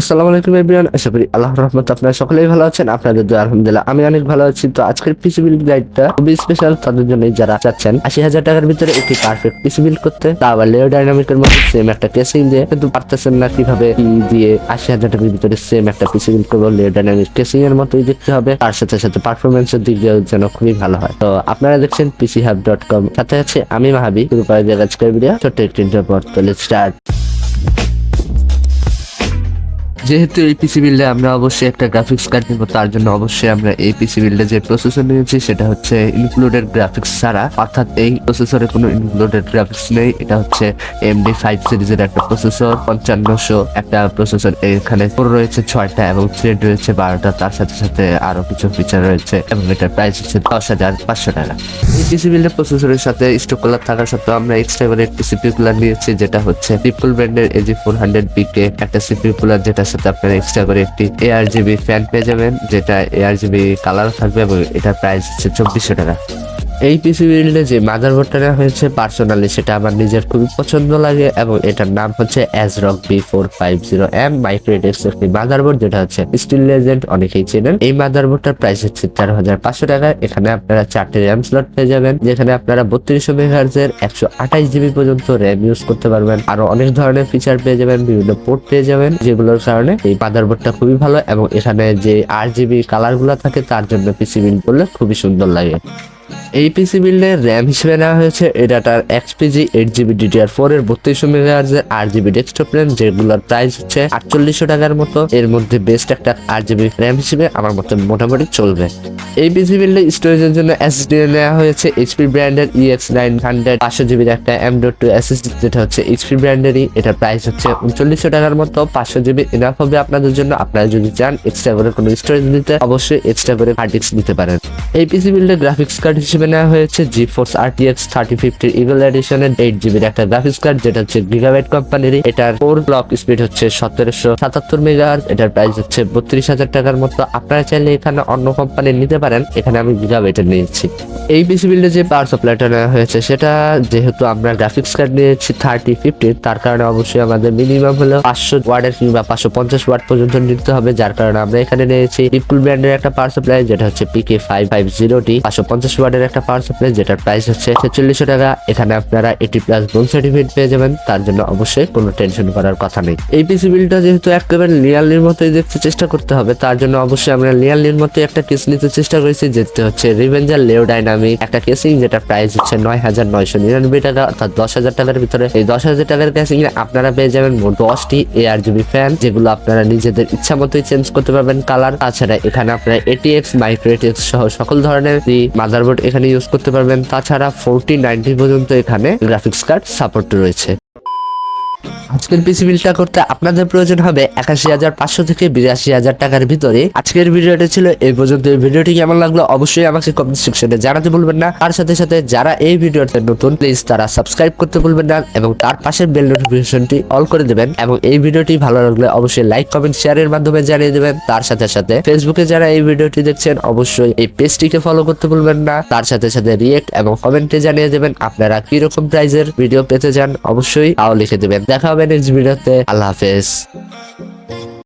আসসালামু আলাইকুম এভরিওয়ান, আশা করি আল্লাহর রহমতে আপনারা সকলেই ভালো আছেন। আপনাদের দোয়া আলহামদুলিল্লাহ আমি অনেক ভালো আছি। তো আজকের পিসি বিল্ড গাইডটা খুবই স্পেশাল তাদের জন্য যারা চাচ্ছেন 80,000 টাকার ভিতরে একটি পারফেক্ট পিসি বিল্ড করতে, তা আবার লেও ডাইনামিকের মধ্যে সেম একটা কেসিং দিয়ে, কিন্তু পারতেছেন না কিভাবে কি দিয়ে 80,000 টাকার ভিতরে সেম একটা পিসি বিল্ড করবো। লেও ডাইনামিক কেসিং এর মতোই দেখতে হবে, তার সাথে সাথে পারফরমেন্সের দিক দিয়েও যেন খুবই ভালো হয়। তো আপনারা দেখছেন pchub.com, সাথে আছে আমি মাহাবি। শুরু করা যাক আজকের ভিডিও ছোট্ট একটি ইন্টারভিউ পর। তো লেটস স্টার্ট। যেহেতু এই পিসি বিল্ডে আমরা অবশ্যই একটা গ্রাফিক্স কার্ড নিব, তার জন্য অবশ্যই আমরা এই পিসি বিল্ডে যে প্রসেসর নিয়েছি সেটা হচ্ছে ইনক্লুডেড গ্রাফিক্স ছাড়া, অর্থাৎ এই প্রসেসরে কোনো ইনক্লুডেড গ্রাফিক্স নেই। এটা হচ্ছে AMD 5 সিরিজের একটা প্রসেসর, 5500 একটা প্রসেসর। এখানে কোর রয়েছে 6টা এবং থ্রেড রয়েছে 12টা, তার সাথে সাথে আরো কিছু ফিচার রয়েছে এবং এটার প্রাইস হচ্ছে 10,500 টাকা। এই পিসি বিল্ডের প্রসেসরের সাথে স্টক কুলার থাকা সত্ত্বেও আমরা এক্সট্রা করে একটি সিপিইউ কুলার নিয়েছি, যেটা হচ্ছে ট্রিপল ব্র্যান্ডের AG400BK একটা সিপিইউ কুলার, যেটার সাথে আপনারা এক্সট্রা করে একটি ARGB ফ্যান পেয়ে যাবেন, যেটা ARGB কালার থাকবে এবং এটার প্রাইস হচ্ছে 2400 টাকা। এই পিসি বিল্ডে যে মাদারবোর্ডটা নেওয়া হয়েছে পার্সোনালি সেটা আমার নিজের খুবই পছন্দ লাগে এবং এটার নাম হচ্ছে ASRock B450M মাইক্রোটেক্স একটি মাদারবোর্ড, যেটা হচ্ছে স্টিল লেজেন্ড, অনেকেই চেনেন। এই মাদারবোর্ডটার প্রাইস হচ্ছে 13,500 টাকা। এখানে আপনারা 4টে র্যাম স্লট পেয়ে যাবেন, যেখানে আপনারা 3200 MHz এর 128GB পর্যন্ত র্যাম ইউজ করতে পারবেন। আরো অনেক ধরনের ফিচার পেয়ে যাবেন, বিভিন্ন পোর্ট পেয়ে যাবেন, যেগুলোর কারণে এই মাদারবোর্ডটা খুবই ভালো এবং এখানে যে RGB কালার গুলা থাকে তার জন্য পিসি বিল্ড করলে খুবই সুন্দর লাগে। এই পিসি বিল্ডের র্যাম হিসেবে নেওয়া হয়েছে এটার XPG 8GB DDR4 এর 3200 MHz এর RGB ডেস্কটপ র্যাম, যেগুলোর প্রাইস হচ্ছে 4800 টাকার মতো। এর মধ্যে বেস্ট একটা RGB র্যাম হিসেবে আমার মতে মোটামুটি চলবে। এই পিসি বিল্ডে স্টোরেজের জন্য SSD নেওয়া হয়েছে HP ব্র্যান্ডের EX900 500GB একটা M.2 SSD, যেটা হচ্ছে HP ব্র্যান্ডেরই। এটার প্রাইস হচ্ছে 3900 টাকার মতো। 500GB এনাফ হবে আপনাদের জন্য। আপনারা যদি চান এক্সট্রা করে কোনো স্টোরেজ দিতে, অবশ্যই এক্সট্রা করে হার্ড ডিস্ক দিতে পারেন। এই পিসি বিল্ডে গ্রাফিক্স কার্ড হিসেবে নেওয়া হয়েছে GeForce RTX 3050 Eagle এডিশনের 8GB একটা গ্রাফিক্স কার্ড, যেটা হচ্ছে গিগাবাইট কোম্পানির। এটার কোর ক্লক স্পিড হচ্ছে 1777 মেগাহার্জ। এটার প্রাইস হচ্ছে 32,000 টাকার মতো। আপনারা চাইলে এখানে অন্য কোম্পানির নিতে পারেন, এখানে আমি গিগাবাইটের নিয়েছি। এই পিসি বিল্ডে যে পাওয়ার সাপ্লাইটা নেওয়া হয়েছে সেটা, যেহেতু আমরা গ্রাফিক্স কার্ড নিয়েছি 3050, তার কারণে অবশ্যই আমাদের মিনিমাম হলো 500 ওয়াটের কিংবা 550 ওয়াট পর্যন্ত নিতে হবে, যার কারণে আমরা এখানে নিয়েছি ট্রিপল ব্র্যান্ডের একটা পাওয়ার সাপ্লাই, যেটা হচ্ছে PK550T 550 ওয়াটের একটা পাওয়ার সাপ্লাই, যেটার প্রাইস হচ্ছে 4600 টাকা। এখানে আপনারা 80+ বোন সার্টিফিকেট পেয়ে যাবেন, তার জন্য অবশ্যই কোনো টেনশন করার কথা নেই। এই পিসি বিল্ডটা যেহেতু একেবারে লিয়ালির মতোই দেখতে চেষ্টা করতে হবে, তার জন্য অবশ্যই আমরা লিয়ালির মতোই একটা কেস নিতে চেষ্টা করেছি, যেটা হচ্ছে রিভেঞ্জার লেও ডাইনামিক একটা কেসিং, যেটা প্রাইস হচ্ছে 9,999 টাকা, অর্থাৎ 10,000 টাকার ভিতরে। এই 10,000 টাকার কেসিং এ আপনারা পেয়ে যাবেন মোট 10টি ARGB ফ্যান, যেগুলো আপনারা নিজেদের ইচ্ছা মতোই চেঞ্জ করতে পারবেন কালার। তাছাড়া এখানে আপনারা ATX মাইক্রোটেক্স সহ সকল ধরনের মাদারবোর্ড এখানে ইউজ করতে পারবেন। তাছাড়া 4090 পর্যন্ত এখানে গ্রাফিক্স কার্ড সাপোর্ট রয়েছে। আজকের পিসি বিল্ডটা করতে আপনাদের প্রয়োজন হবে 81,500 থেকে 82,000 টাকার ভিতরে। আজকের ভিডিওটা ছিল এই পর্যন্ত। এই ভিডিওটি কেমন লাগলো অবশ্যই আমাকে কমেন্ট সেকশনে জানাতে ভুলবেন না। তার সাথে সাথে যারা এই ভিডিওতে নতুন, প্লিজ তারা সাবস্ক্রাইব করতে ভুলবেন না এবং তার পাশের বেল নোটিফিকেশনটি অল করে দেবেন। এবং এই ভিডিওটি ভালো লাগলে অবশ্যই লাইক, কমেন্ট, শেয়ারের মাধ্যমে জানিয়ে দেবেন। তার সাথে সাথে ফেসবুকে যারা এই ভিডিওটি দেখছেন অবশ্যই এই পেজটিকে ফলো করতে ভুলবেন না। তার সাথে সাথে রিয়েক্ট এবং কমেন্টে জানিয়ে দেবেন আপনারা কিরকম প্রাইজের ভিডিও পেতে চান, অবশ্যই তাও লিখে দেবেন। দেখা হবে নেক্সট ভিডিওতে। আল্লাহ হাফেজ।